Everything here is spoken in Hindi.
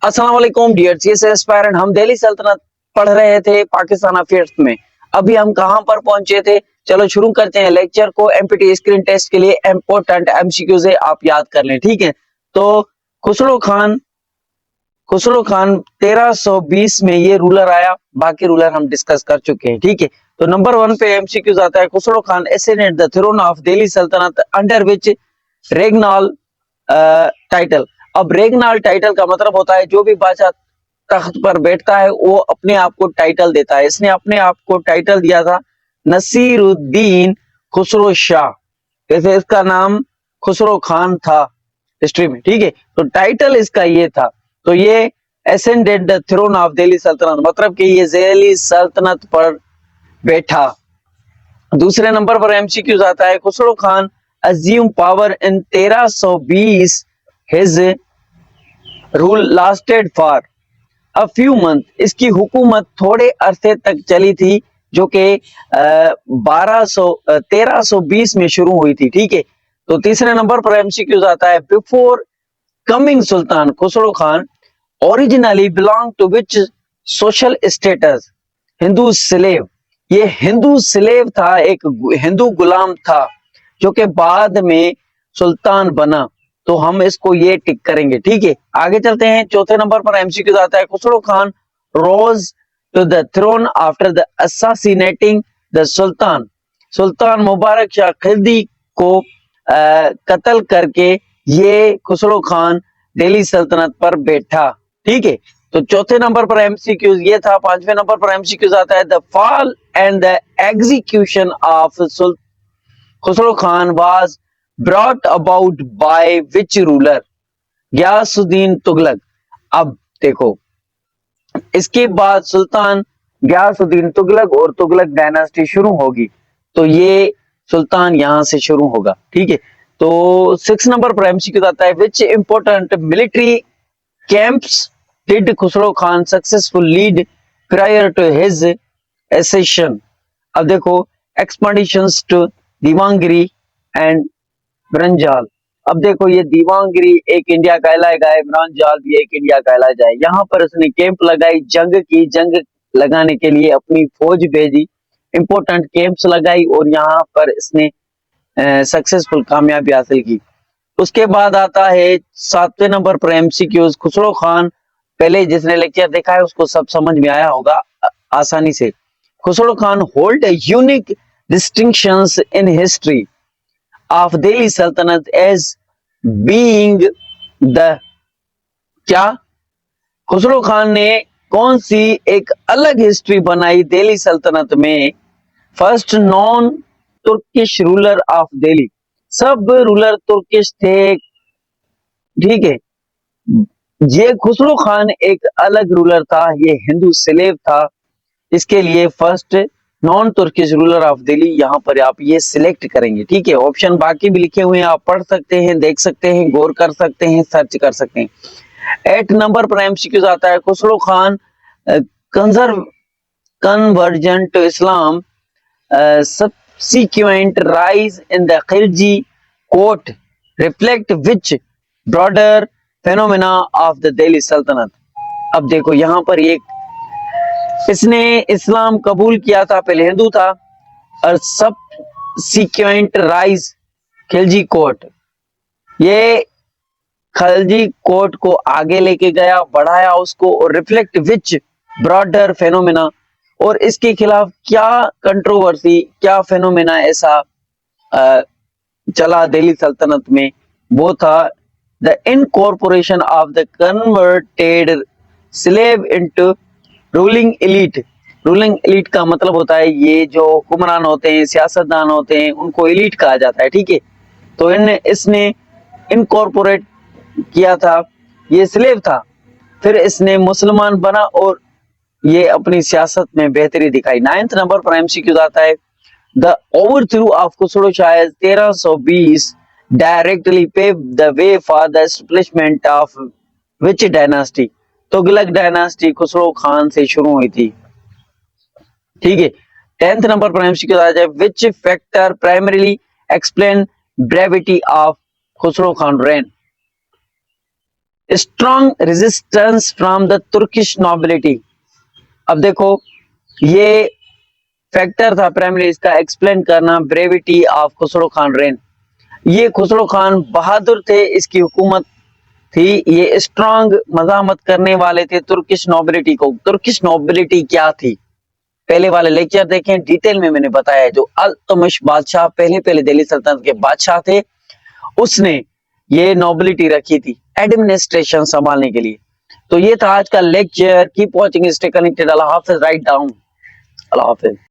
अस्सलाम वालेकुम डियर सीएसए एस्पायरेंट। हम दिल्ली सल्तनत पढ़ रहे थे पाकिस्तान अफेयर्स में। अभी हम कहां पर पहुंचे थे? चलो शुरू करते हैं लेक्चर को। एमपीटी स्क्रीन टेस्ट के लिए इंपॉर्टेंट एमसीक्यू से आप याद कर लें, ठीक है। तो खुसरो खान 1320 में ये रूलर आया। बाकी रूलर हम डिस्कस कर चुके हैं, ठीक है। तो नंबर 1 पे एमसीक्यूज आता है। Khusro Khan assassinate the throne of Delhi Sultanate under which रेगनाल title. अब रेगनाल टाइटल का मतलब होता है जो भी बादशाह तख्त पर बैठता है वो अपने आप को टाइटल देता है। इसने अपने आप को टाइटल दिया था नसीरुद्दीन खुसरो शाह। जैसे इसका नाम खुसरो खान था हिस्ट्री में, ठीक है। तो टाइटल इसका ये था। तो ये ascended the throne of Delhi Sultanate, मतलब कि ये दिल्ली सल्तनत पर बैठा। दूसरे नंबर पर एमसीक्यूज आता है। Khusro Khan assume power in 1320। His rule lasted for a few month. इसकी हुकूमत थोड़े अरसे तक चली थी, जो कि 1320 में शुरू हुई थी, ठीक है। तो तीसरे नंबर पर एमसीक्यूज आता है। Before coming sultan Khusro Khan originally belong to which social status? Hindu slave. ये हिंदू स्लेव था, एक हिंदू गुलाम था जो कि बाद में सुल्तान बना। तो हम इसको ये टिक करेंगे, ठीक है। आगे चलते हैं। चौथे नंबर पर एमसीक्यू आता है। Khusro Khan rose to the throne after the assassinating the sultan. Sultan Mubarak Shah Khilji को कत्ल करके ये खुसरो खान दिल्ली सल्तनत पर बैठा, ठीक है। तो चौथे नंबर पर एमसीक्यूज ये था। पांचवें नंबर पर एमसीक्यूज आता है। The fall and the execution of Khusro Khan was brought about by which ruler? Ghiyasuddin Tughlaq. अब देखो, इसके बाद सुल्तान गयासुद्दीन तुगलक और तुगलक डायनास्टी शुरू होगी। तो ये सुल्तान यहां से शुरू होगा, ठीक है। तो 6 नंबर पर एमसीक्यू आता है। Which important military camps did Khusro Khan successful lead prior to his accession? अब देखो, expeditions to Dewangiri and Branjal. अब देखो, ये दीवानगिरी एक इंडिया कहलाएगा, ब्रंजाल भी एक इंडिया कहला जाए। यहाँ पर उसने कैंप लगाई, जंग की। जंग लगाने के लिए अपनी फौज भेजी, इंपोर्टेंट कैंप्स लगाई और यहाँ पर इसने सक्सेसफुल कामयाबी हासिल की। उसके बाद आता है 7वें नंबर पर एमसीक्यूज। खुसरो खान, पहले जिसने लेक्चर देखा है उसको सब समझ में आया होगा आसानी से। Khusro Khan hold unique distinctions in history of Delhi सल्तनत एज बीइंग द क्या? खुसरो खान ने कौन सी एक अलग हिस्ट्री बनाई दिल्ली सल्तनत में? First non Turkish ruler of Delhi. सब रूलर तुर्किश थे, ठीक है। ये खुसरो खान एक अलग रूलर था, ये हिंदू स्लेव था। इसके लिए first non Turkish ruler of Delhi यहाँ पर आप ये सिलेक्ट करेंगे, ठीक है। ऑप्शन बाकी भी लिखे हुए हैं, आप पढ़ सकते हैं, देख सकते हैं, गौर कर सकते हैं, सर्च कर सकते हैं। 8 नंबर पर एमसीक्यूज आता है। Khusro Khan conserve conversion to Islam subsequent rise in the Khilji court reflect which broader phenomena of the Delhi Sultanate? अब देखो, यहाँ पर इसने इस्लाम कबूल किया था, पहले हिंदू था। और सबसीक्वेंट राइज खिलजी कोर्ट, ये खिलजी कोर्ट को आगे लेके गया, बढ़ाया उसको। और रिफ्लेक्ट विच ब्रॉडर फेनोमेना, और इसके खिलाफ क्या कंट्रोवर्सी, क्या फेनोमेना ऐसा चला दिल्ली सल्तनत में? वो था the incorporation of the converted slave into ruling elite. Ruling elite का मतलब होता है ये जो हुक्मरान होते हैं, सियासतदान होते हैं, उनको एलिट कहा जाता है, ठीक है। तो इसने इनकॉर्पोरेट किया था, ये स्लेव था। फिर इसने मुसलमान बना और ये अपनी सियासत में बेहतरी दिखाई। 9th नंबर पर एमसीक्यू आता है। The overthrow of Khusro Shah 1320 directly pave the way for the establishment of which dynasty? Tughlaq dynasty Khusro Khan से शुरू हुई थी, ठीक है। 10th नंबर पर एमसीक्यू आता है। Which factor primarily explain brevity of Khusro Khan rain? Strong resistance from the Turkish nobility. अब देखो ये फैक्टर था प्राइमरी इसका एक्सप्लेन करना, brevity of Khusro Khan rain. ये खुसरो खान बहादुर थे, इसकी हुकूमत थी, ये स्ट्रॉन्ग मजामत करने वाले थे तुर्किश नोबिलिटी को। तुर्किश नोबिलिटी क्या थी, पहले वाले लेक्चर देखें, डिटेल में मैंने बताया। जो अल्तमिश बादशाह पहले दिल्ली सल्तनत के बादशाह थे, उसने ये नोबिलिटी रखी थी एडमिनिस्ट्रेशन संभालने के लिए। तो ये था आज का lecture. Keep watching, stay connected. Allah हाफिज। Right down. अल्लाह हाफिज।